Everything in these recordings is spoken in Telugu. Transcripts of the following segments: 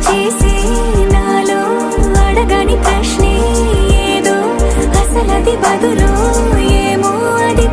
చేసే నాలో అడగని ప్రశ్నే ఏదో అసలది బదులు ఏమో అది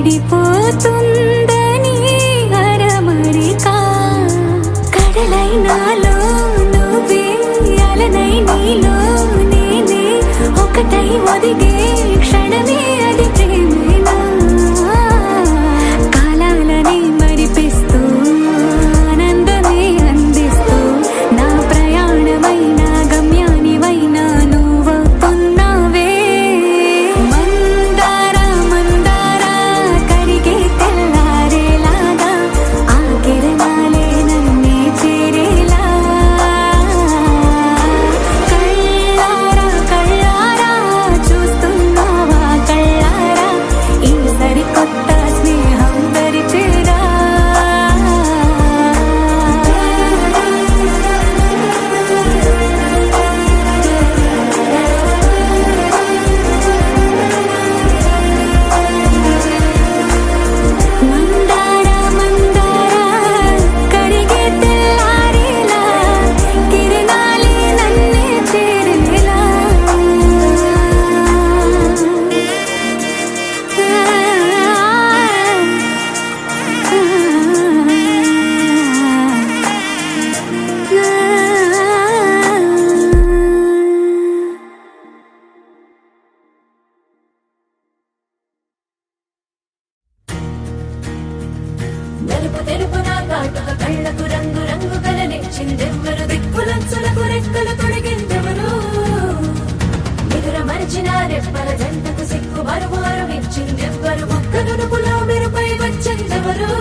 విడిపోతుందని అరమరికా కడలై నాలో నువ్వే అలనై నీలో నేనే ఒకటై ఒదిగే క్షణమే అది ప్రేమేనా కాలాలని మరిపిస్తూ ఆనందమే అందిస్తూ నా ప్రయాణమైన గమ్యానివైనా నువ్వవుతున్నావే మందార మందార కరిగే తెల్లారేలాగా ఆ కిరణాలే నన్నే చేరేలా కళ్ళారా కళ్ళారా చూస్తున్నావా కళ్ళారా ఈ సరికొత్త స్నేహం పరిచేరా మందార మందార కరిగే తెల్లారేలా కిరణాలే నన్నే చేరేలా నలుపు తెలుపు నా కాటుక కళ్ళకు రంగు రంగు కలనిచ్చిందెవ్వరు దిక్కులంచులకు రెక్కలు తొడిగిందెవరు నిదుర మరిచిన రెప్పల జంటకు సిక్కు మరుమారు ఇచ్చిందెవ్వరు ఒక్క నునుపులో మెరుపై వచ్చిందెవరు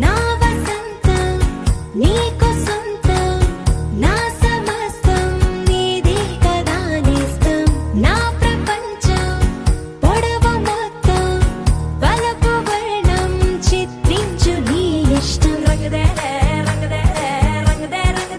నా వసంతం నీకు సొంతం నా సమస్తం నీదే కదా నేస్తం నా ప్రపంచం పొడవు మొత్తం వలపు వర్ణం చిత్రించు నీ ఇష్టం రంగదే రంగదే రంగదే రంగదే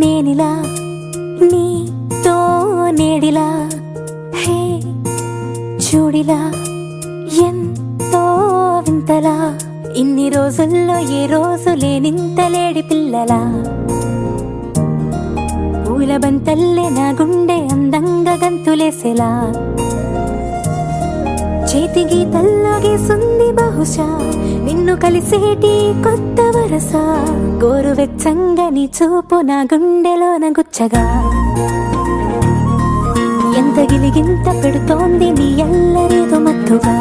నేనిలా నీతో నేడిలా హే చూడిలా ఎంతో వింతలా ఇన్ని రోజుల్లో ఏ రోజు లేనింత లేడి పిల్లలా పూల బంతల్లే నా గుండె అందంగా గంతులేసేలా చేతి గీతల్లో గీసుంది బహుశా నిన్ను కలిసేటి కొత్త వరస గోరువెచ్చంగా నీ చూపు నా గుండెలోన గుచ్చగా ఎంత గిలిగింత పెడుతోంది నీ ఎల్లరేదో మత్తుగా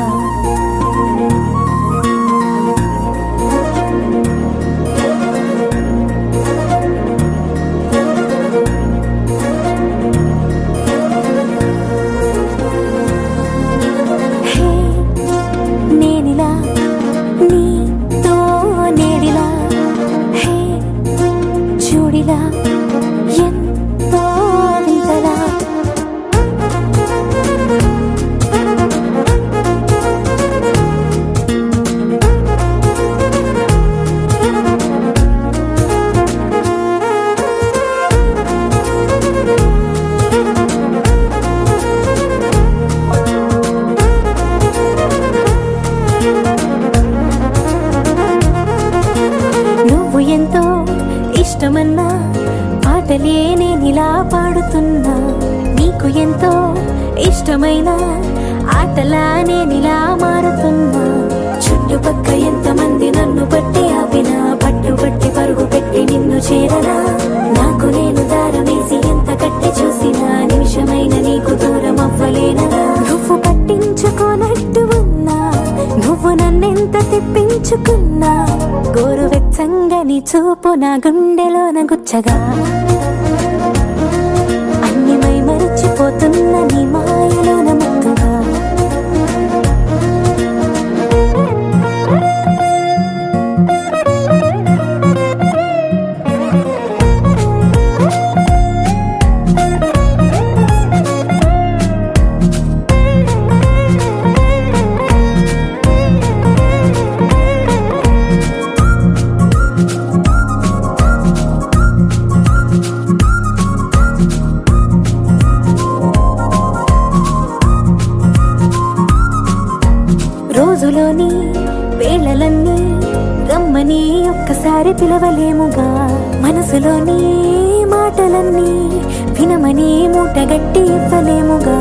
ఎంతో ఇష్టమన్నా పాటలే నేనిలా పాడుతున్నా నీకు ఎంతో ఇష్టమైన ఆటలా నేనిలా మారుతున్నా చుట్టుపక్క ఎంతమంది నన్ను పట్టి ఆపినా పట్టుబట్టి పరుగు పెట్టి నిన్ను చేరనా నాకు నేను దారమేసి ఎంత కట్టి చూసినా నిమిషమైన నీకు దూరం అవ్వలేనగా నువ్వు పట్టించుకోనట్టు ఉన్నా నువ్వు నన్నెంత తెప్పించుకున్నా గోరువెచ్చంగా నీ చూపు నా గుండెలోన గుచ్చగా అన్ని మై మరిచిపోతున్న నీ మాయలోన మత్తుగా రోజులోని వేళలన్నీ రమ్మని ఒక్కసారి పిలవలేముగా మనసులోని మాటలన్నీ వినమని మూటగట్టి ఇవ్వలేముగా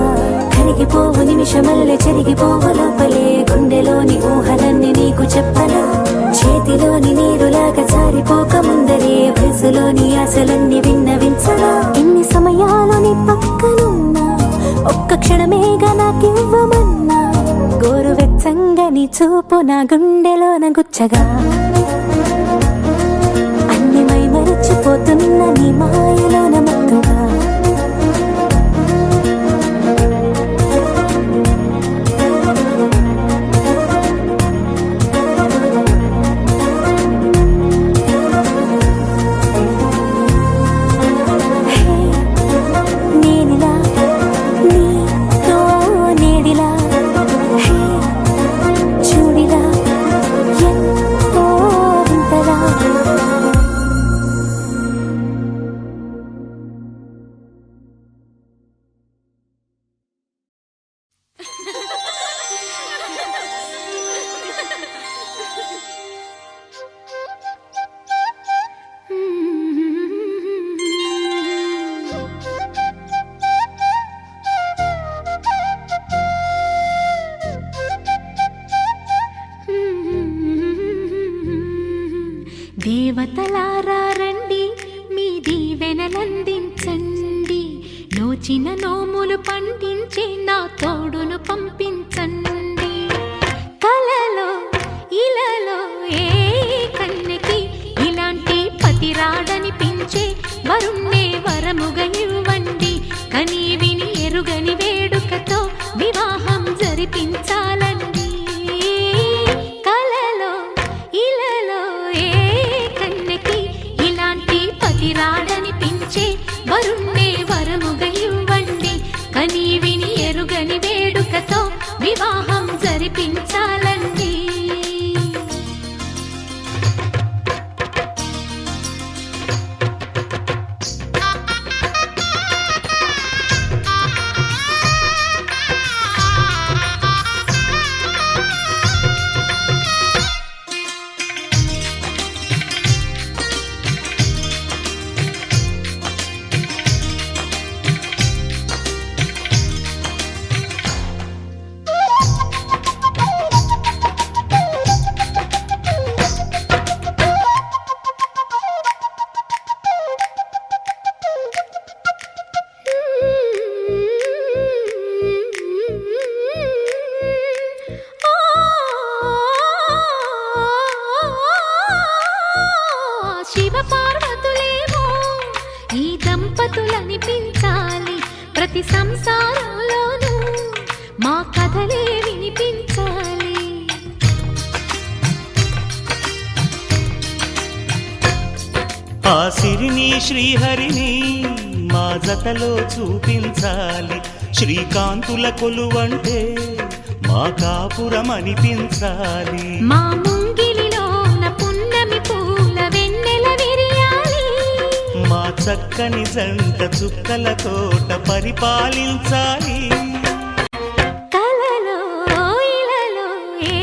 కరిగిపోవు నిమిషమల్లె చెరిగిపోవు లోపలే గుండెలోని ఊహలన్నీ నీకు చెప్పనా చేతిలోని నీరులాగా జారిపోక ముందరే వయసులోని ఆశలన్నీ విన్నవించనా ఇన్ని సమయాలు నీ పక్కనున్నా ఒక్క క్షణమేగా నాకివ్వమన్నా గోరువెచ్చంగా నీ చూపు నా గుండెలోన గుచ్చగా అన్ని మై మరిచిపోతున్న నీ మాయలోన మత్తుగా దేవతలారా రండి మీ దీవెనలందించండి నోచిన నోములు పండించే నా తోడును పంపించండి కలలో ఇలలో ఏ కన్నెకి ఇలాంటి పతిరాడనిపించే వరుణ్ణే వరముగా ఇవ్వండి కని విని ఎరుగని వేడుకతో వివాహం జరిపించాలండి కలలో ఇలలో ఏ కన్నెకి ఇలాంటి పతిరాడనిపించే వరుణ్ణే వరముగా ఇవ్వండి కని విని ఎరుగని వేడుకతో వివాహం జరిపించాలండి దంపతులనిపించాలి. ప్రతి సంసారంలోనూ మా కథలే వినిపించాలి. ఆ సిరిని శ్రీహరిని మా జతలో చూపించాలి. శ్రీకాంతుల కొలువంటే మా కాపురం అనిపించాలి. మా ముంగిలిలోన పున్నమి పూల వెన్నెల విరియాలి. మా చక్కని జంట చుక్కల తోట పరిపాలించాలి. కలలో ఇలలో ఏ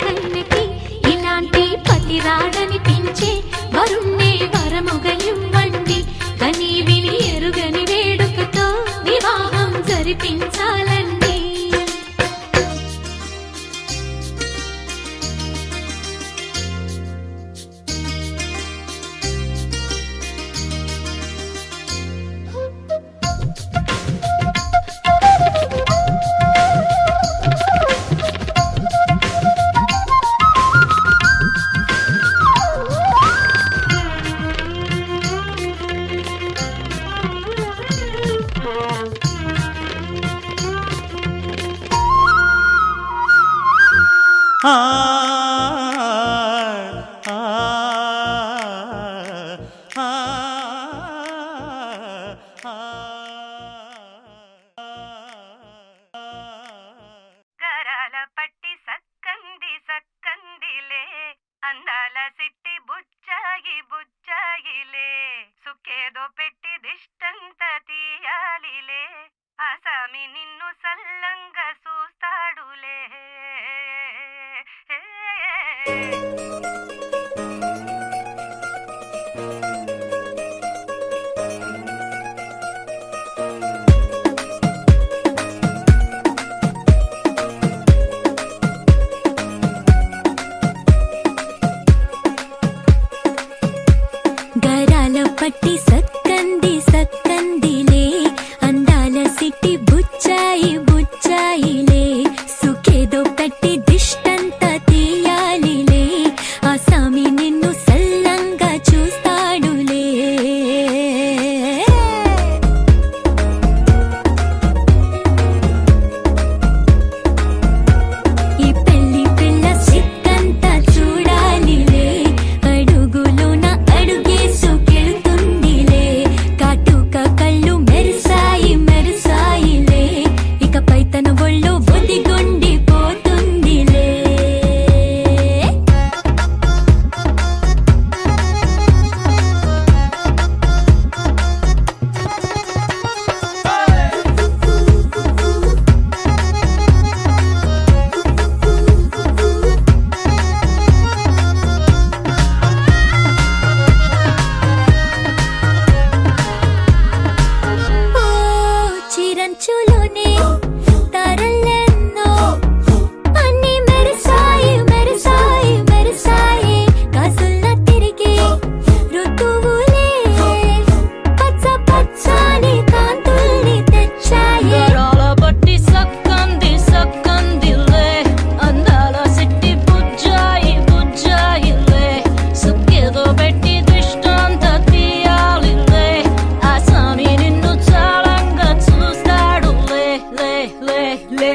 కన్నెకి ఇలాంటి పతి రాడనిపించే వరుణ్ణే వరముగా ఇవ్వండి. కని విని ఎరుగని వేడుకతో వివాహం జరిపించాలండి. ఆ గరాల పట్టి సక్కంది సక్కందిలే, అందాల సిట్టి బుచ్చాయి బుచ్చాయిలే, సుక్కేదో పెట్టి దిష్టంత తీయాలిలే, ఆసామి నిన్ను సల్లంగా చూస్తాడులే. గరాల పట్టి సక్కంది సక్కందిలే, అందాల సిట్టి బుచ్చాయి బుచ్చాయిలే, సుఖేదో పెట్టి దిష్టంత తీయాలిలే, ఆ సామి నిన్ను సల్లంగా చూస్తాడులే. ఈ పెళ్లి పిల్ల సిక్కంతా చూడాలిలే, అడుగులోన అడుగేసుకెళ్తుందిలే, కాటుక కళ్ళు మెరిసాయి మెరిసాయిలే, ఇకపై తన ఒళ్ళు ఒదిగొండిపోతుందిలే. ఓ చిరంచులోనే తారలెన్నో అన్ని మెరిసాయి మెరిసాయి మెరిసాయి, కాసుల తిరిగి ఋతువులే పచ్చ పచ్చని కాంతుల్ని తెచ్చాయి. గరాల పట్టి సక్కంది సక్కందిలే, అందాల సిట్టి బుజ్జాయి బుజ్జాయిలే, సుక్కేదో పెట్టి దిష్టంత తీయాలిలే, ఆసామి నిన్ను చాలంగా చూస్తాడులే. లే లే లే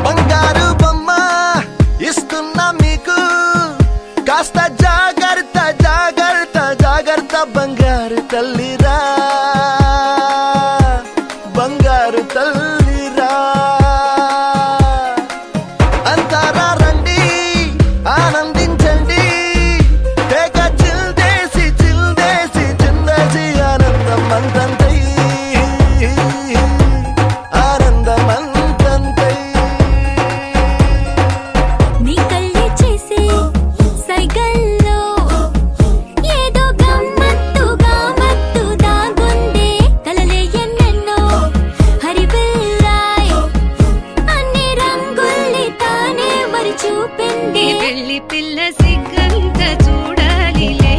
బంగారు బొమ్మ ఇస్తున్నా మీకు, కాస్త జాగ్రత్త జాగ్రత్త జాగ్రత్త, బంగారు తల్లిరా బంగారు తల్లిరా. అంతారా రండి ఆనందించండి, తెగ చిల్దేసి చిల్దేసి చిందేసి, ఆనందం అంతంతై ఆనందం అంతంతై. నీ కళ్ళే చేసే సైగల్లో ఏదో గమ్మత్తుగా మత్తు దాగుందే, కలలే ఎన్నెన్నో హరివిల్లాయ్, అన్ని రంగుల్ని తానే మరి చూపింది. పెళ్లి పిల్ల సిగ్గంత చూడాలిలే,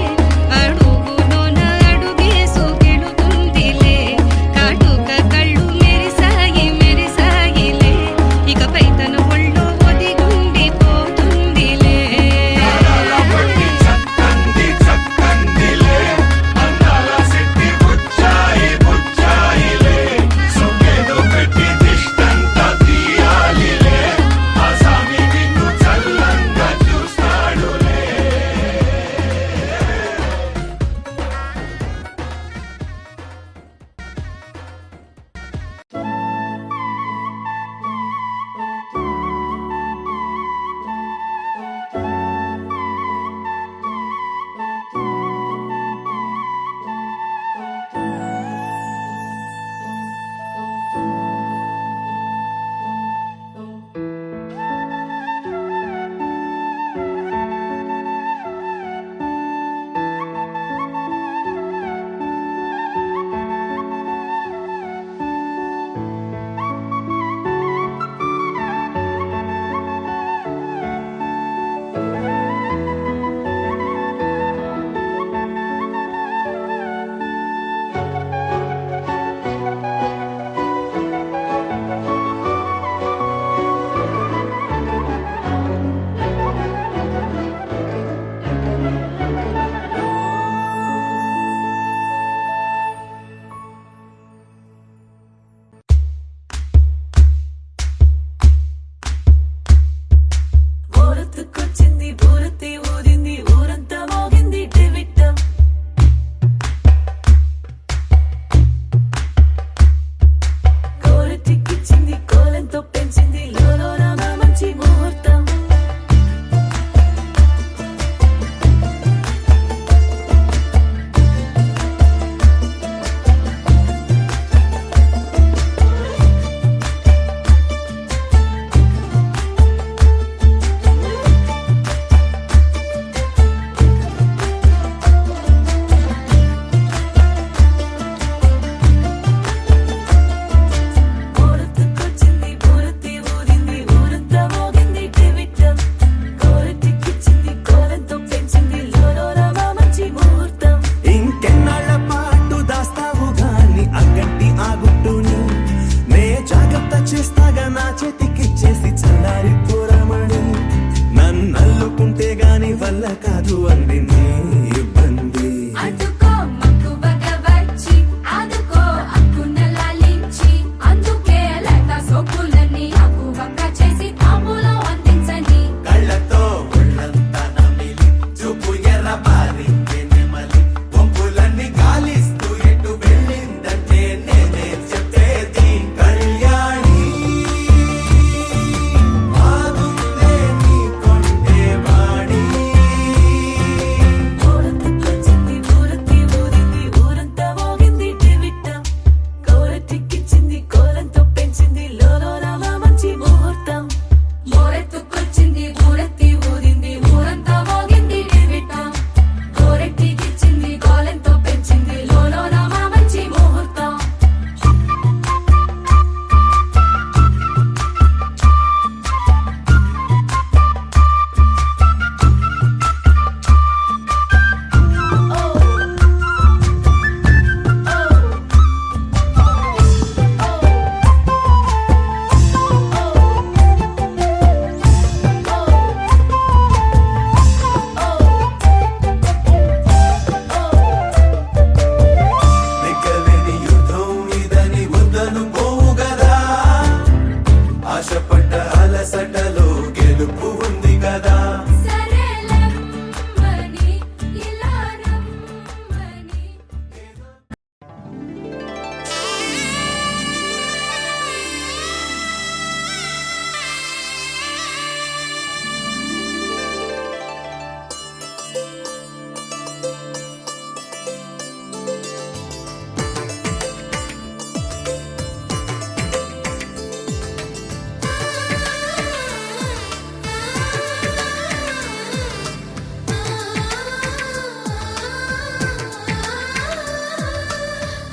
కాదు అందింది ఇబ్బంది. అడ్డుకో మక్కువగా వచ్చి ఆదుకో అక్కున లాలించి అందుకే లేక సోకులని అక్కువక్క చేసి తాంబూలం అందించని కళ్ళతో ఒళ్ళంతా నమిలి చూపు ఎర్ర బారింది నెమలి వంపులన్నీ గాలిస్తూ ఎటు వెళ్ళిందంటే నేనే చెప్పేది కళ్యాణి బాగుందే నీ కొంటే వాడి. ఊరంతకొచ్చింది ఊరతి ఊరింది ఊరంతా మోగింది టివిట్ట కోరటిక్కిచ్చింది కోలంతో పెంచింది లోలోన మంచి ముహూర్తం మోరెత్తుకొచ్చింది ఊరెత్తి ఊరింది ఊరంతా మోగింది టివిట కోరెట్టికిచ్చింది కోలెంతో పెంచింది లోలోన మా మంచి ముహూర్తం నిక్కలేని యుద్ధం ఇదని వద్దను పోవు గదా, ఆశపడ్డ అలసటలో గెలుపు ఉంది కదా. సరేలమ్మని ఇలా రమ్మని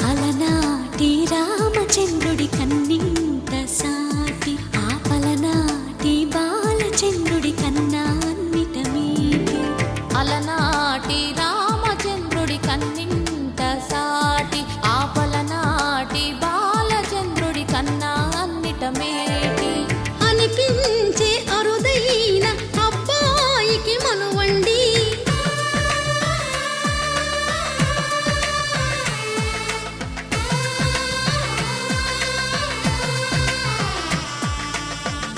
అలనాటి రామచంద్రుడి కన్నింత సాటి ఆపలనాటి బాలచంద్రుడి కన్నా అన్నిట మీటి అలనాటి రామచంద్రుడి కన్నింత సాటి ఆపలనాటి బాలచంద్రుడి కన్నా అన్నిట మేటి అనిపించే అరుదైన అబ్బాయికి మనువండి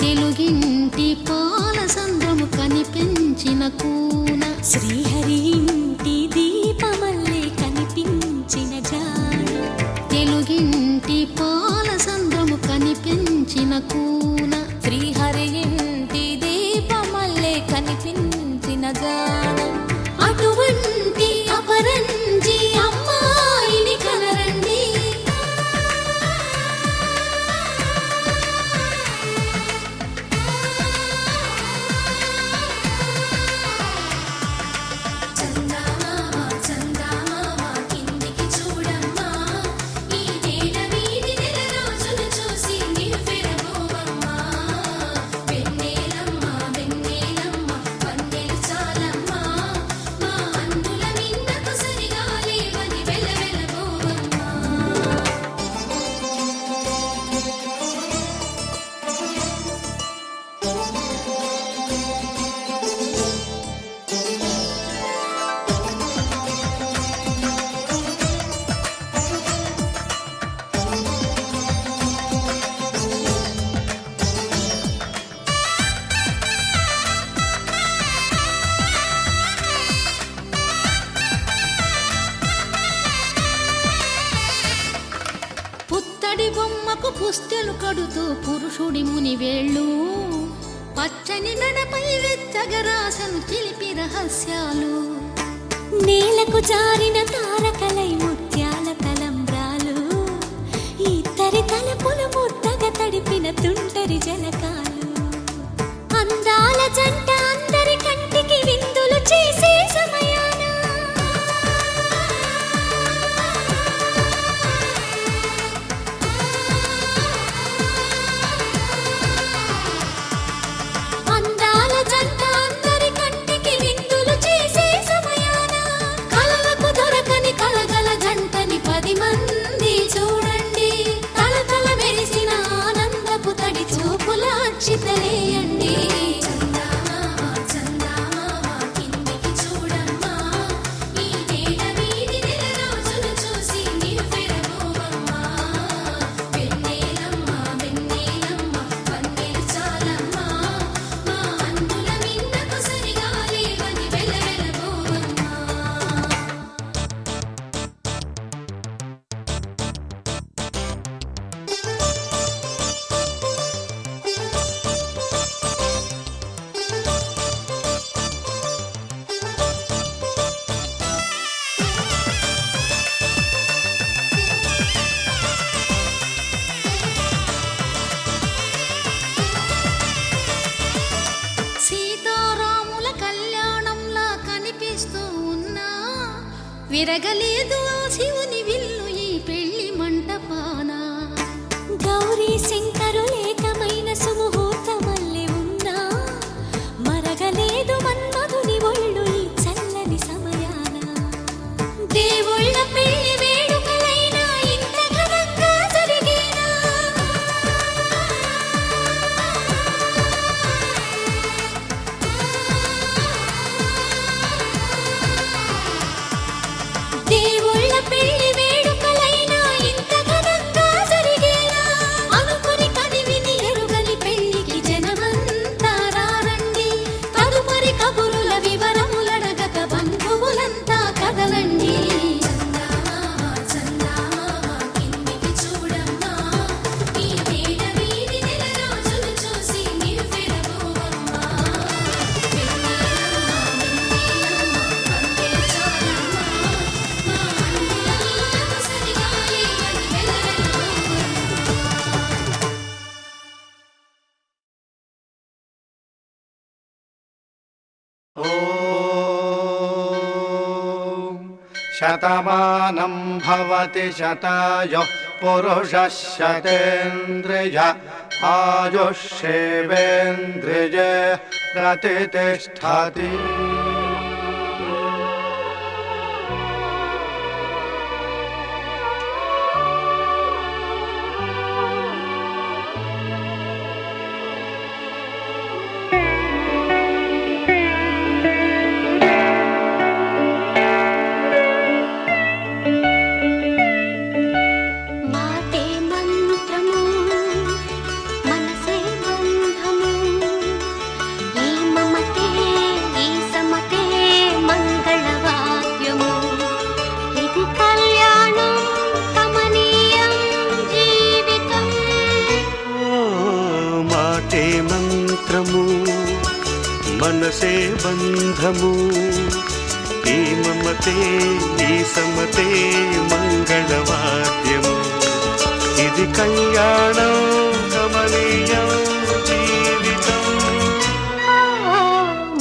తెలుగింటి పాల సంద్రము కనిపించిన కూన శ్రీహరి ఇంటి దీపమల్లే కనిపించిన జాడ తెలుగింటి పాల సంద్రము కనిపించిన కూన శ్రీహరి ఇంటి దీపమల్లే కనిపించిన జాడ అటువంటి అపరంజి అమ్మాయిని కనరండి చందమామ చందమామ కిందికి చూడమ్మా ఈ నేల వీధి నెల రోజులు చూసి నివ్వెరబోవమ్మా వెన్నెలమ్మ వెన్నెలమ్మ వన్నెలు చాలమ్మా మా అందుల నిన్నకు సరిగా లేవని వెలవెలబోవమ్మా పుత్తడి బొమ్మకు పుస్తెలు కడుతూ పురుషుడి ముని వేళ్ళు పచ్చని నడపై వెచ్చగరాసను చిలిపి రహస్యాలు నేలకు జారిన తారకలై ముత్యాల తలంబ్రాలు ఇద్దరి తలపులు ముద్దగా తడిపిన తుంటరి జలకాలు అందాల జంట అందరి కంటికి విందులు చేసే సమయాన అందాల జంట అందరి కంటికి విందులు చేసే సమయాన కలలకు దొరకని కలగల జంటని 10 మంది చూడండి తలతల మెరిసిన ఆనందపు తడి చూపుల అక్షితలేయండి చందమామ విరగలేదు ఆ శివుని విల్లు ఈ పెళ్లి మంటపాన. గౌరీ శంకరులేకమైన సుముహూర్తమల్లె ఉన్నా మరగలేదు మన్మధుని ఒళ్ళు ఈ చల్లని సమయాన. దేవుళ్ళ పెళ్లి వేడుకలైనా ఇంత ఘనంగా జరిగేనా? దేవుళ్ళ పెళ్లి వేడుకలైనా ఇంత ఘనంగా జరిగేనా? అనుకుని కనివిని ఎరుగని పెళ్లికి జనమంతా రారండి. తదుపరి కబురుల వివరములడగక బంధువులంతా కదలండి. చందమామ చందమామ కిందికి చూడమ్మా ఈ వేడ వీడి నెల రోజులు చూసి నివ్వెరబోవమ్మా. వెన్నెలమ్మ పంపే చాలమ్మా మా అన్నుల నీకు సరిగా లేవని వెలవెలబోవమ్మా. శతమానం భవతి శతాయుః పురుషः శతేంద్రియ ఆయుష్యేవేంద్రియే ప్రతిష్టతి. మాటే మంత్రము మనసే బంధము ఈ మమతే ఈ సమతే మంగళవాద్యము ఇది కళ్యాణం కమనీయం జీవితం. ఓ మాటే మంత్రము మనసే బంధము ఈ మమతే ఈ సమతే మంగళవాద్యము ఇది కళ్యాణం కమనీయం జీవితం.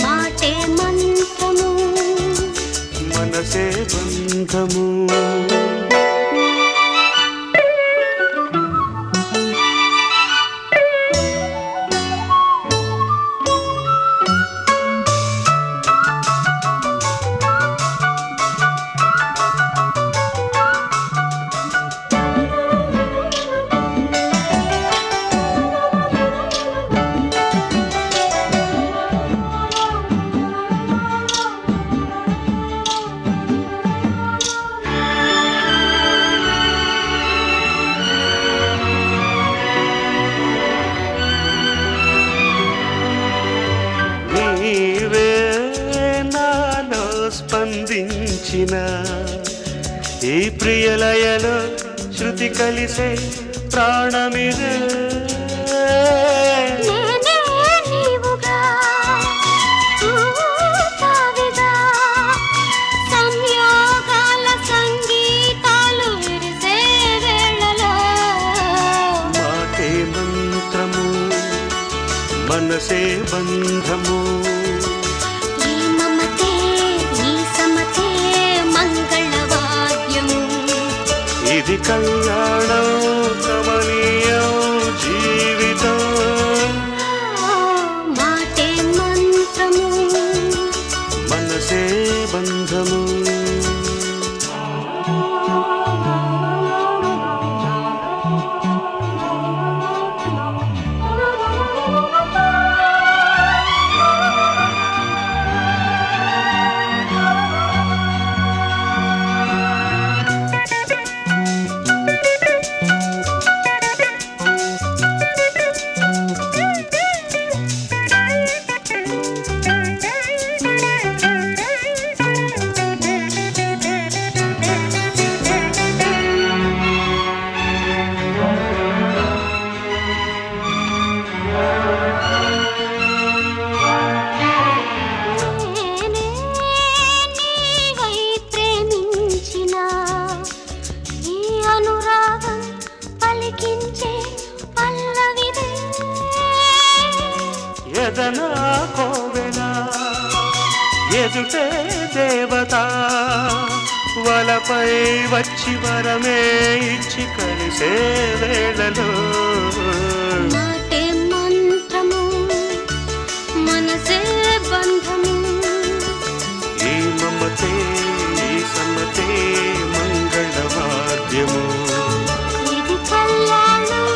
మాటే మంత్రము మనసే బంధము. నీవే నాలో స్పందించిన ఈ ప్రియలయలో శృతి కలిసే ప్రాణమిదే. నేనే నీవుగా తావిగా సంయోగాల సంగీతాలు విరిసే వేళలో మాటే మంత్రము మనసే బంధము ఈ మమతే ఈ సమతే మంగళవాద్యము ఇది కళ్యాణం కమనీయం జీవితం. మాటే మంత్రము మనసే బంధము. ఎదనా కోవెల ఎదుటే దేవత వలపై వచ్చి వరమే ఇచ్చి కలిసే వేళలో మాటే మంత్రము మనసే బంధము ఈ మమతే ఈ సమ్మతే మంగళవాద్యము ఇది కళ్యాణం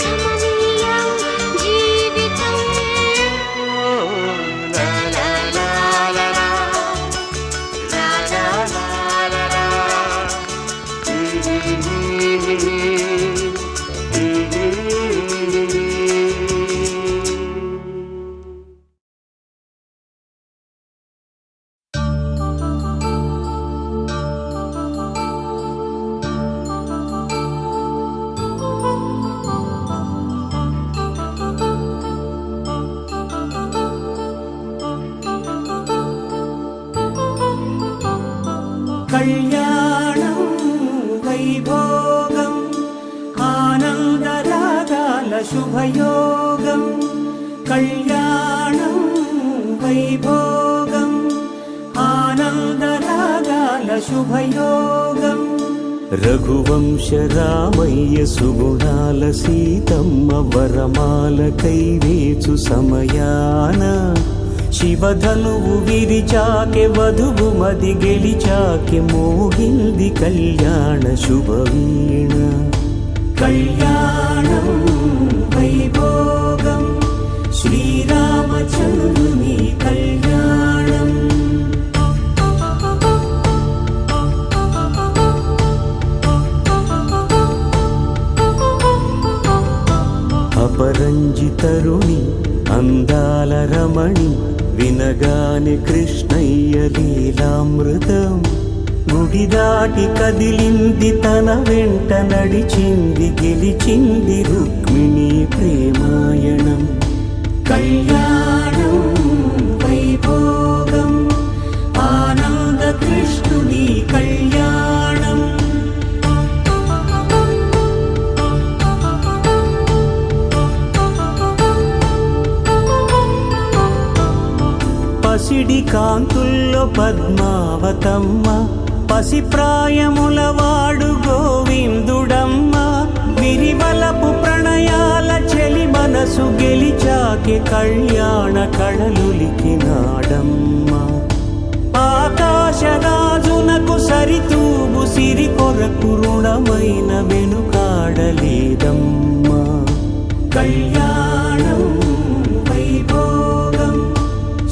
కమనీయం జీవితం లా లా లా లా లా. లా లా లా లా లా. కళ్యాణం వైభోగం ఆనందరాగాల శుభయోగం కళ్యాణం వైభోగం ఆనందరాగాల శుభయోగం రఘువంశ రామయ్య సుగుణాల సీతమ్మ వరమాల కైవేచు సమయాన శివధనువు విరిచాకె వధువు మది గెలిచాకె మోగింది కళ్యాణ శుభవీణ కళ్యాణం వైభోగం శ్రీరామచంద్రుని కళ్యాణం అపరంజి తరుణి అందాల రమణి వినగాని కృష్ణయ్య లీలామృతం గుడి దాటి కదిలింది తన వెంట నడిచింది గెలిచింది రుక్మిణి ప్రేమాయణం కళ్యాణం వైభోగం ఆనంద కృష్ణుని కళ్యాణం పసిడి కాంతుల్లో పద్మావతమ్మ పసిప్రాయముల వాడు గోవిందుడమ్మ విరివలపు ప్రణయాల చెలి మనసు గెలిచాకె కళ్యాణ కళలులికినాడమ్మ ఆకాశరాజునకు సరితూబు సిరి కొరకు రుణమైన వెనుకాడలేదమ్మ కళ్యాణం వైభోగం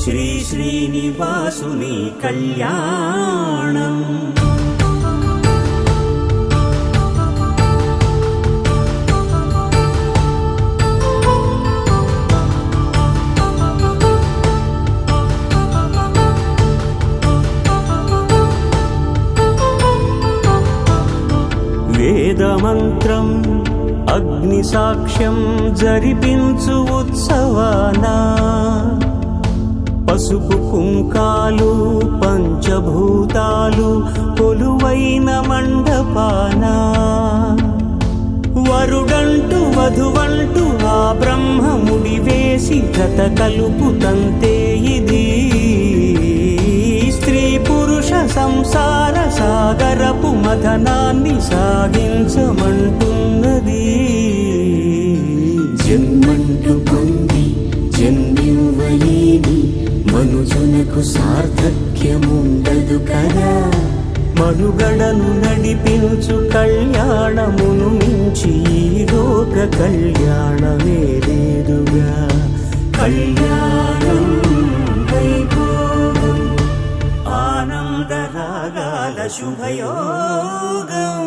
శ్రీ శ్రీనివాసుని కళ్యాణం వేదమంత్రం అగ్ని సాక్ష్యం జరిపించు ఉత్సవానా పసుపు కుంకాలు పంచభూతాలు కొలువైన మండపాన వరుడంటూ వధువంటూ ఆ బ్రహ్మముడి వేసి జత కలుపుతంతే ఇది స్త్రీ పురుష సంసార సాగరపు మథనాన్ని సాగించమంటున్నది జన్మంటూ పొంది జన్మివ్వలేని మనుజునకు సార్థక్యముండదు కదా మనుగడను నడిపించు కళ్యాణమును మించి ఈ లోక కళ్యాణమే లేదుగా కళ్యాణం వైభోగం ఆనందరాగాల శుభయోగం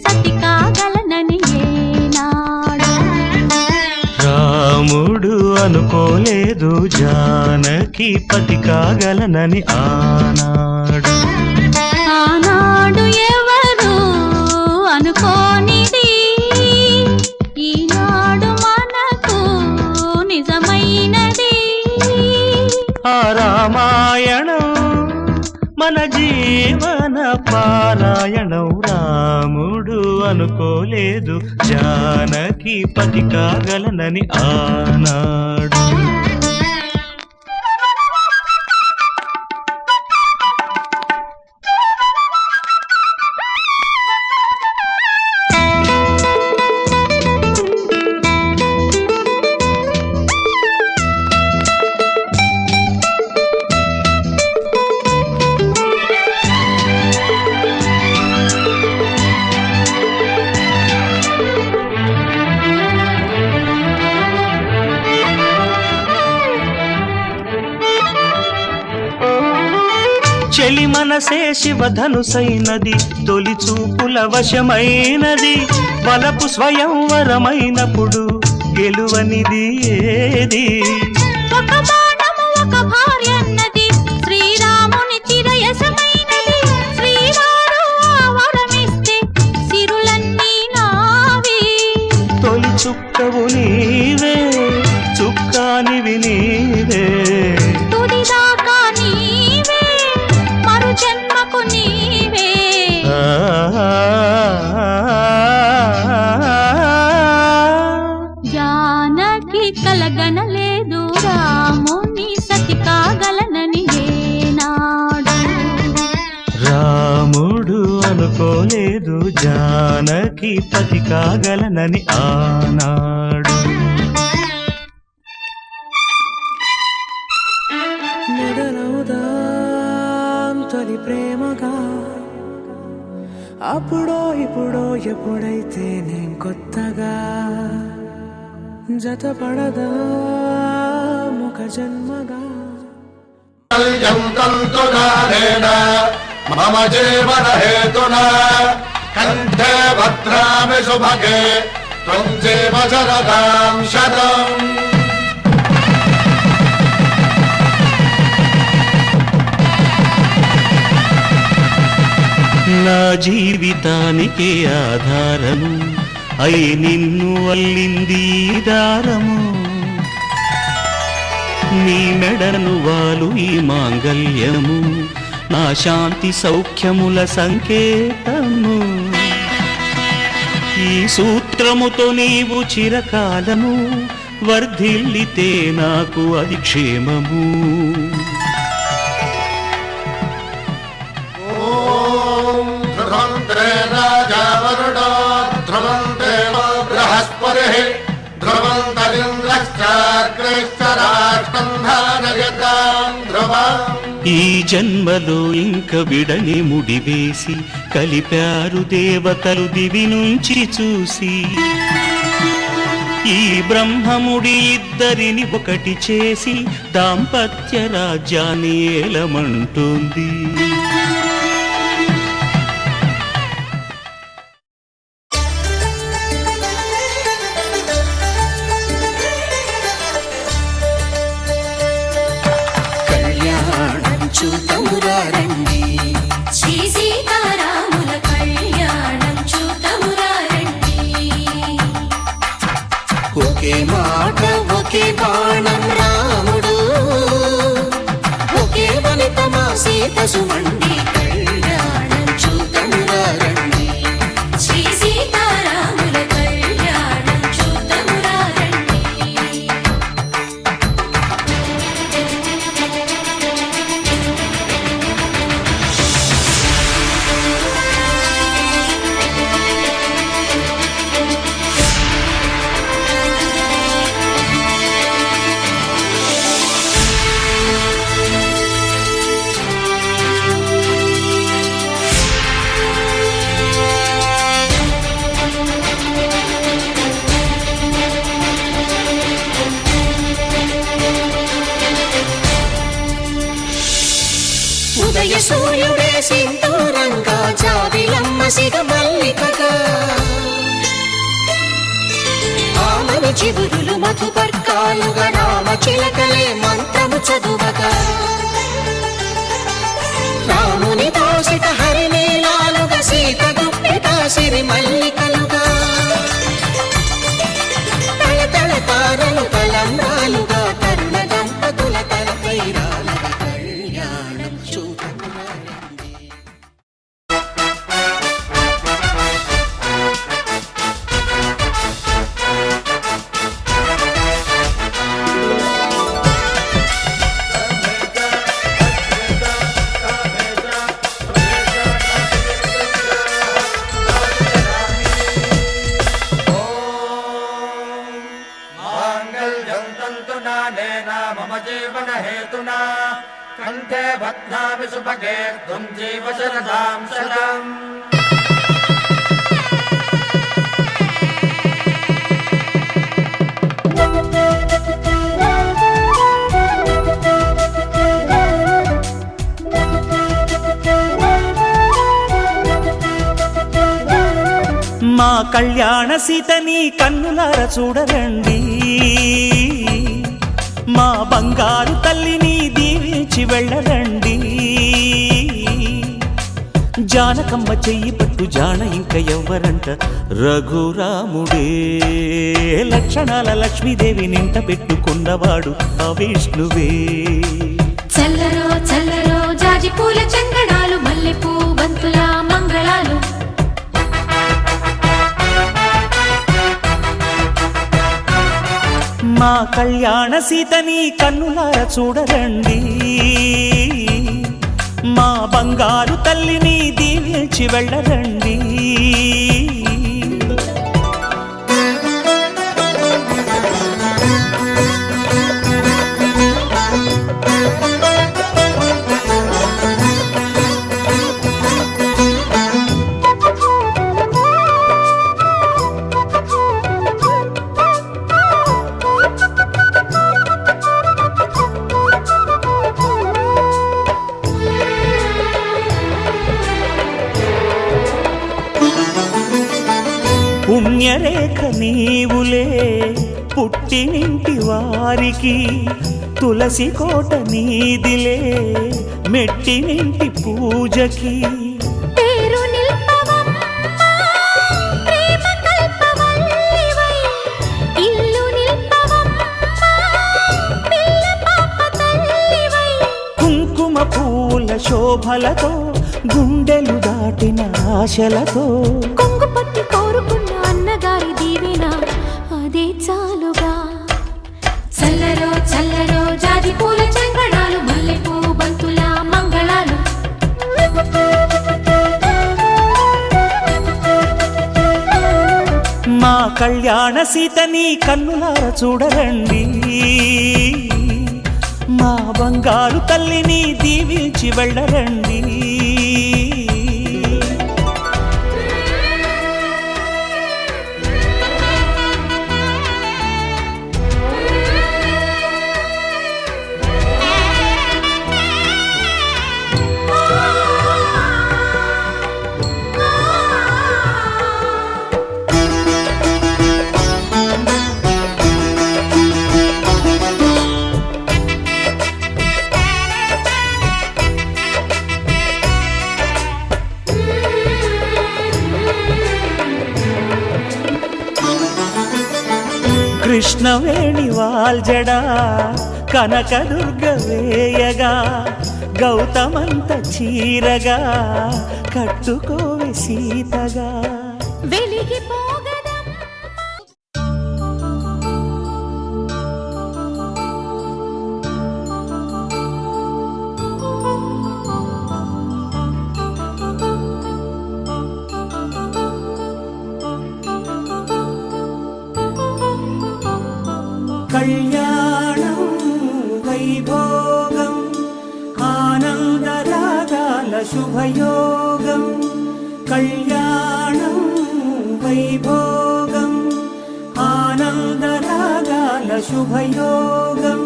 సతి కాగలనని ఏనాడు రాముడు అనుకోలేదు జానకి పతి కాగలనని ఆనాడు. ఆనాడు ఎవరు అనుకోనిది ఈనాడు మనకు నిజమైనది. ఆ రామాయణం మన జీవన పారాయణం. రాముడు అనుకోలేదు జానకి పతి కాగలనని ఆనాడు. చెలి మనసే శివధనుసైనది తొలి చూపుల వశమైనది. బలపు స్వయంవరమైనప్పుడు గెలువనిది ఏది? ఒక బాణము ఒక భార్యన్నది శ్రీరాముని చిరయసమైనది. శ్రీవారు ఆ వరమిస్తే సిరులన్నీ నావి. తొలి చుక్కవు నీవే చుక్కానివి నీవే. తుదిదాకా నీవే మరు జన్మకు నీవే. జానకి కలగనలేదు రాముని సతి కాగలనని ఏనాడు. రాముడు అనుకోలేదు జానకి పతి కాగలనని ఆనాడు. మొదలవుదాం తొలి ప్రేమగా అప్పుడో ఇప్పుడో ఎప్పుడైతే నేను కొత్తగా జతపడదా ముఖ జన్మగా. తంతునారేణ మమ జీవన హేతునా కంఠే భద్రామి శుభగే త్వం జీవ శరదాం శతం. నా జీవితానికి ఆధారము అయి నిన్ను అల్లింది దారము. నీ మెడను వాలు ఈ మాంగల్యము నా శాంతి సౌఖ్యముల సంకేతము. ఈ సూత్రముతో నీవు చిరకాలము వర్ధిల్లితే నాకు అది క్షేమము. ధ్రువంతే రాజా వరుడో ధ్రువంతే బృహస్పతిః ధ్రువంతరింద్రశ్చాగ్రేశ్చ రాష్ట్రం ధారయతాం ధ్రువం. ఈ జన్మలో ఇంక విడని ముడివేసి కలిపారు దేవతలు దివి నుంచి చూసి. ఈ బ్రహ్మముడి ఇద్దరిని ఒకటి చేసి దాంపత్య రాజ్యాన్ని ఏలమంటుంది. శ్రీ సీతారాముల కళ్యాణం చూతమురా రండి. ఒకే మాట ఒకే బాణం రాముడు ఒకే వనిత మా సీత సుమండి కళ్యాణం చూతమురా రండి. శ్రీ సీతారాముల కళ్యాణం చూతమురా రండి. ఉదయ సూర్యుడే సింధూరంగా జాబిలమ్మ సిగ మల్లికగా చివురులు మధుపర్కాలుగా రామ చిలకలే మంత్రము చదువగా రాముని దోసిట హరినీలాలుగా సీత గుప్పిట సిరి మల్లికలుగా తళతళ తారలు తలంబ్రాలుగా తరుణ దంపతుల తలపైరాలుగా కళ్యాణం చూడండి. मम जीवन हेतुना कंठे बध्नामि सुभगे त्वं जीव शरदां शतम् మా కళ్యాణ సీతని కన్నులార చూడరండి, మా బంగారు తల్లిని దీవించి వెళ్ళరండి. జానకమ్మ చెయ్యి పట్టు జాన ఇంక ఎవ్వరంట, రఘురాముడే లక్షణాల లక్ష్మీదేవి నింట పెట్టుకున్నవాడు ఆ విష్ణువే. చల్లరో చల్లరో జాజి పూల చంగడాలు మల్లెపూ బంతుల మంగళాలు మా కళ్యాణ సీతని కన్నులార చూడరండి, మా బంగారు తల్లిని దీవించి వెళ్ళరండి. పుణ్యరేఖ నీవులే పుట్టినింటి వారికి, తులసి కోట నీదిలే మెట్టినింటి పూజకి. పేరు నిల్పవమ్మా ప్రేమ కల్పవల్లివై, ఇల్లు నిల్పవమ్మా పిల్ల పాప తల్లివై. కుంకుమ పూల శోభలతో గుండెలు దాటిన ఆశలతో, కొంగు పట్టి కోరుకున్న అన్నగారి దీవెన అదే చాలుగా. చల్లరో చల్లరో జాజి పూల చంగడాలు మల్లెపూ బంతుల మంగళాలు మా కళ్యాణ సీతని కన్నులార చూడరండి, మా బంగారు తల్లిని దీవించి వెళ్ళరండి. కృష్ణవేణి వాల్జడా కనకదుర్గ వేయగా, గౌతమంత చీరగా కట్టుకోవే సీతగా. వెలిగిపోగదం కళ్యాణం వైభోగం ఆనందరాగాల శుభయోగం, కళ్యాణం వైభోగం ఆనందరాగాల శుభయోగం.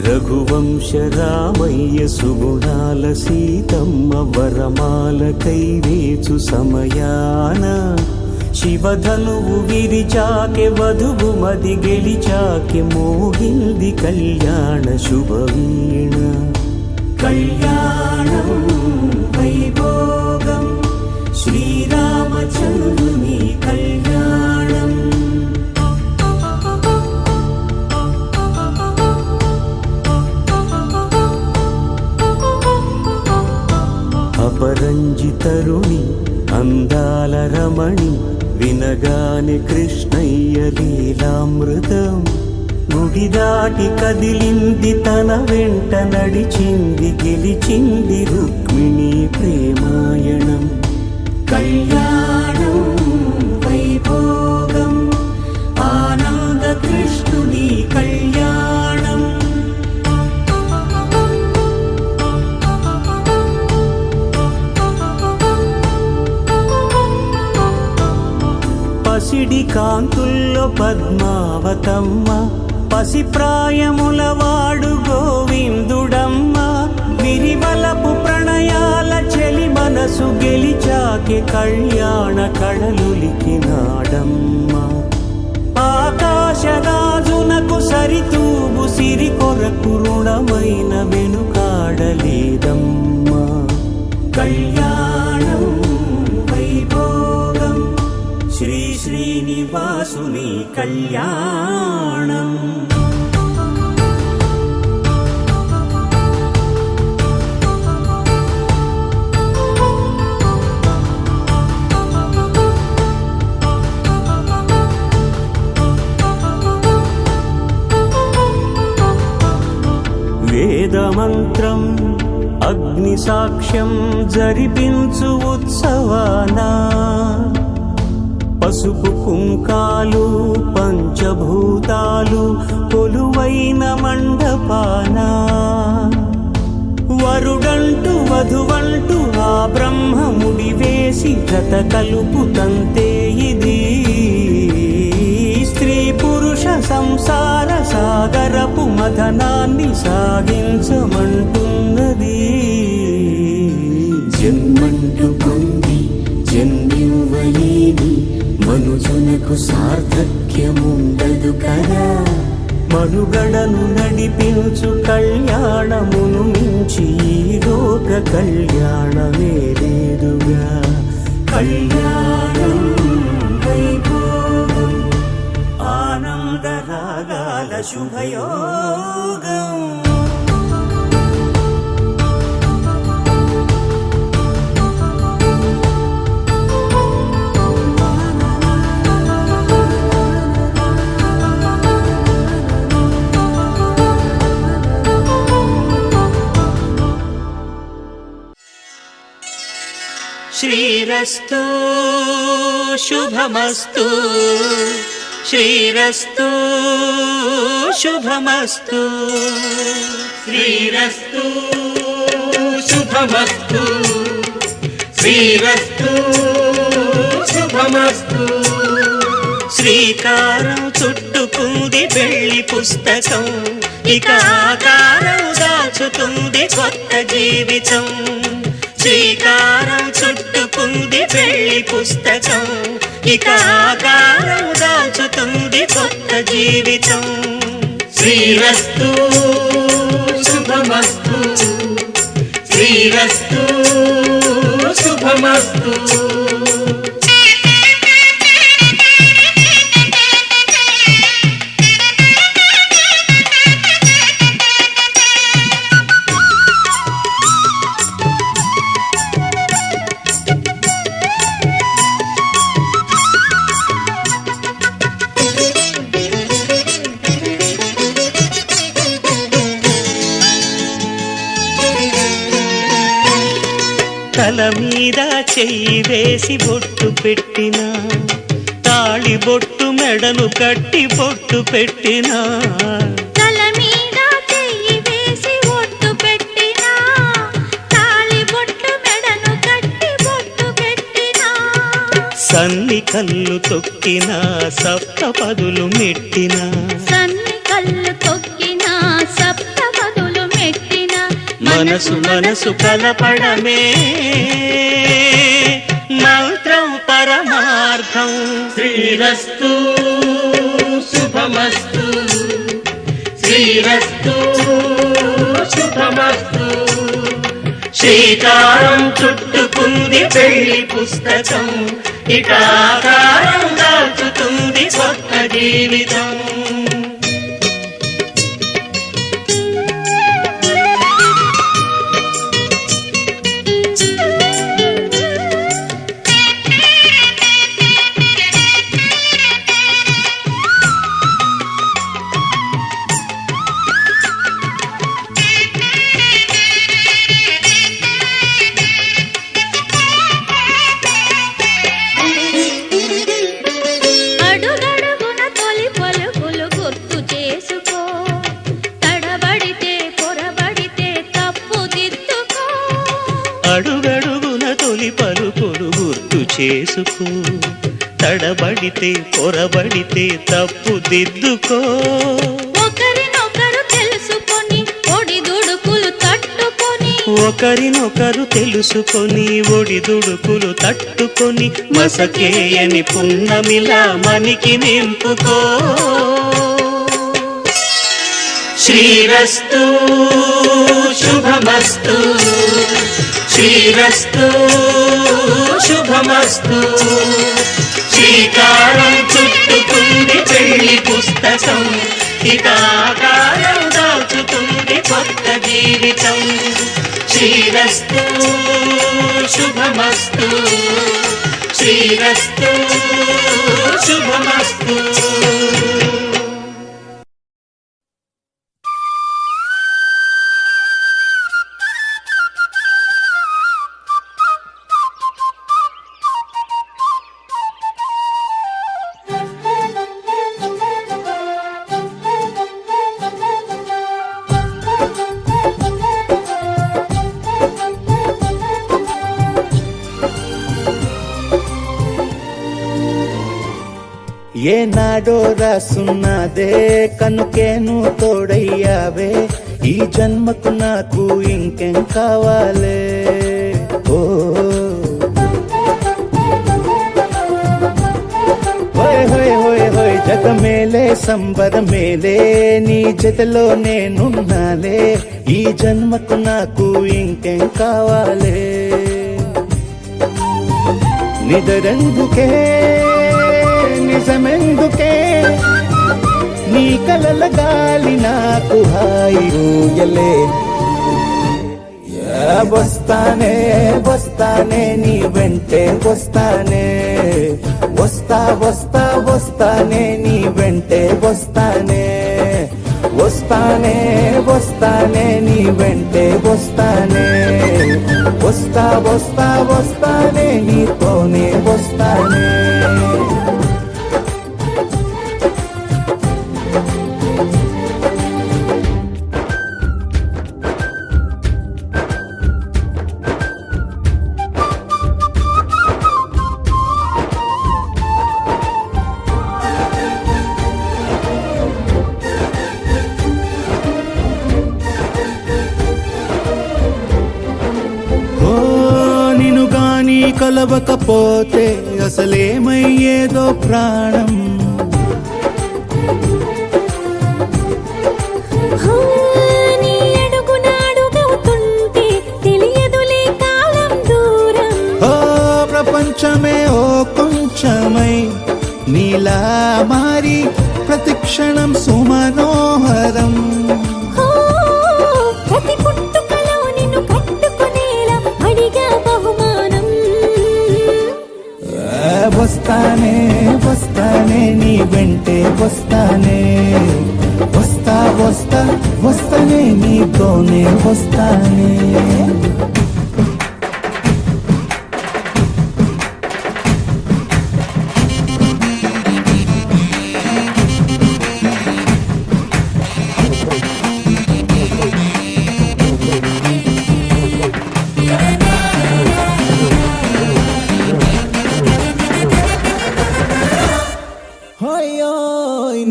రఘువంశ రామయ్య సుగుణాల సీతమ్మ వరమాల కైవేచు సమయాన, శివ శివధనువు విరిచాకె వధువు మది గెలిచాకె మోగింది కళ్యాణ శుభవీణ కళ్యాణం వైభోగం శ్రీరామచంద్రుని కళ్యాణం అపరంజి తరుణి అందాల రమణి వినగానే కృష్ణయ్య లీలామృతం గుడి దాటి కదిలింది తన వెంట నడిచింది గెలిచింది రుక్మిణి ప్రేమాయణం కళ్యాణం వైభోగం ఆనంద కృష్ణుని కళ్యాణం పసిడి కాంతుల్లో పద్మావతమ్మ పసిప్రాయముల వాడు గోవిందుడమ్మ విరివలపు ప్రణయాల చెలి మనసు గెలిచాకే కళ్యాణ కళలులికినాడమ్మ ఆకాశరాజునకు సరితూగు సిరి కొరకు రుణమైన వెనుకాడలేదమ్మా కళ్యాణం వైభోగం శ్రీ శ్రీనివాసుని కళ్యాణం వేదమంత్రం అగ్ని సాక్ష్యం జరిపించు ఉత్సవానా పసుపు కుంకాలు పంచభూతాలు కొలువైన మండపాన వరుడంటూ వధువంటూ ఆ బ్రహ్మముడి వేసి జత కలుపుతంతే ఇది స్త్రీ పురుష సంసార సాగరపు మథనాన్ని సాగించమంటున్నది జన్మంటూ పొంది జన్మివ్వలేని మనుజునకు సార్థక్యముండదు కదా మనుగడను నడిపించు కళ్యాణమును మించి ఈ లోక కళ్యాణమే లేదుగా కళ్యాణం వైభోగం ఆనందరాగాల శుభయోగం శ్రీరస్తు శుభమస్తు శ్రీరస్తు శుభమస్తు శ్రీరస్తు శుభమస్తు శ్రీరస్తు శుభమస్తు శ్రీకారం చుట్టుకుంది పెళ్లి పుస్తకం ఇక ఆకారం దాచుతుంది కొత్త జీవితం శ్రీకారం చుట్టుకుంది పెళ్లి పుస్తకం ఇక ఆకారం దాచుతుంది కొత్త జీవితం శ్రీరస్తు శుభమస్తు శ్రీరస్తు శుభమస్తు తల మీద చెయ్యి వేసి బొట్టు పెట్టిన తాళి బొట్టు మెడను కట్టి బొట్టు పెట్టిన తల మీద చెయ్యి వేసి బొట్టు పెట్టిన తాళి బొట్టు మెడను కట్టి బొట్టు పెట్టిన సన్ని కళ్ళు తొక్కిన సప్త పదులు మెట్టిన సన్ని కళ్ళు తొక్కిన సప్త పదులు మెట్టిన మనసు మనసు కలపడమే మంత్రం పరమార్థం సుఖం. శ్రీరస్తు శుభమస్తు, శ్రీరస్తు శుభమస్తు. శ్రీకారం చుట్టుకుంది పెళ్లి పుస్తకం, ఇక ఆకారం దాచుతుంది కొత్త జీవితం. అడుగడుగున తొలి పలుకులు గుర్తు చేసుకో, తడబడితే పొరబడితే తప్పు దిద్దుకో. ఒకరినొకరు తెలుసుకొని ఒడిదుడుకులు తట్టుకొని, ఒకరినొకరు తెలుసుకొని ఒడిదుడుకులు తట్టుకొని, మసకేయని పున్నమిలా మనికి నింపుకో. శ్రీరస్తు శుభమస్తు, శ్రీరస్తు శుభమస్తు. శ్రీకారం చుట్టుకుంది పెళ్లి పుస్తకం, ఇక ఆకారం దాచుతుంది కొత్త జీవితం. శ్రీరస్తు శుభమస్తు, శ్రీరస్తు శుభమస్తు. ఏనాడో రాసున్నదే కనుకేను తోడయ్యావే, ఈ జన్మకు నాకు ఇంకేం కావాలే. ఓ హోయ్ హోయ్ హోయ్ హోయ్ జగమేలే సంబరమేలే, నీ జతలో నేనున్నాలే, ఈ జన్మకు నాకు ఇంకేం కావాలే. నిదరెందుకే నిజమెందుకే, నీ కలల గాలి నాకు హాయి ఊయలే. వస్తానే వస్తానే నీ వెంటే వస్తానే, వస్తా వస్తా వస్తానే నీ వెంటే వస్తానే, వస్తానే వస్తానే నీ వెంటే వస్తానే, వస్తా వస్తా వస్తానే నీతోనే వస్తానే. కలవకపోతే అసలేమయ్యేదో ప్రాణం. నీ అడుగునాడుగవుతుంటే తెలియదులే కాలం దూరం. ఓ ప్రపంచమే ఓ కొంచెమై నీలా మారి ప్రతి క్షణం సుమనోహరం. ప్రతి పుట్టుకలో నిన్ను కట్టుకునేలా అడిగా బహుమానం. వస్తానే వస్తానే నీ వెంటే వస్తానే, వస్తా వస్తా వస్తానే నీతోనే వస్తానే.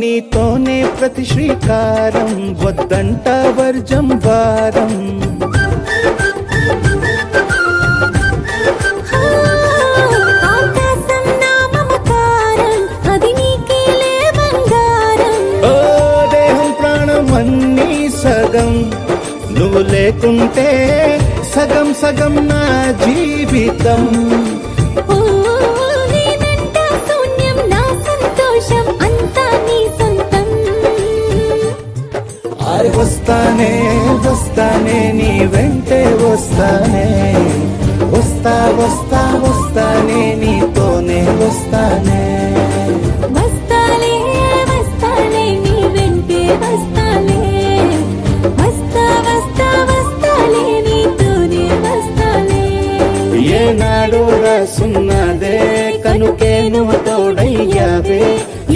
నీతోనే ప్రతి శ్రీకారం, వద్దంట వర్జం వారం. ఆకాశం నా మమకారం, లేకుంటే సగం సగం నా జీవితం. ఓ నేనంట శూన్యం నా సంతోషం అంతా నీ సొంతం. అరే వస్తానే వస్తానే నీ వెంటే వస్తానే, వస్తా వస్తా వస్తానే నీతోనే వస్తానే. వస్తాలే వస్తాలే నీ వెంటే వస్తాలే, వస్తా వస్తా వస్తాలే నీతోనే వస్తాలే. ఏనాడో రాసున్నదే కనుకే నువ్వు తోడయ్యావే,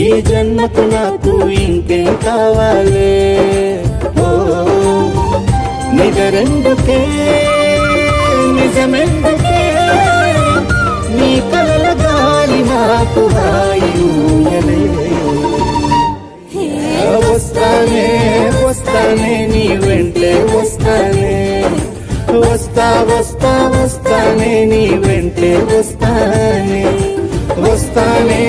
ఈ జన్మకు నాకు ఇంకేం కావాలే. ఓ నిజరెందుకే నిజమెందుకే నీ కలల గాలి నాకు హాయిలే. వస్తానే వస్తానే నీ వెంటే వస్తానే, వస్తా వస్తా వస్తానే నీ వెంటే వస్తానే, వస్తానే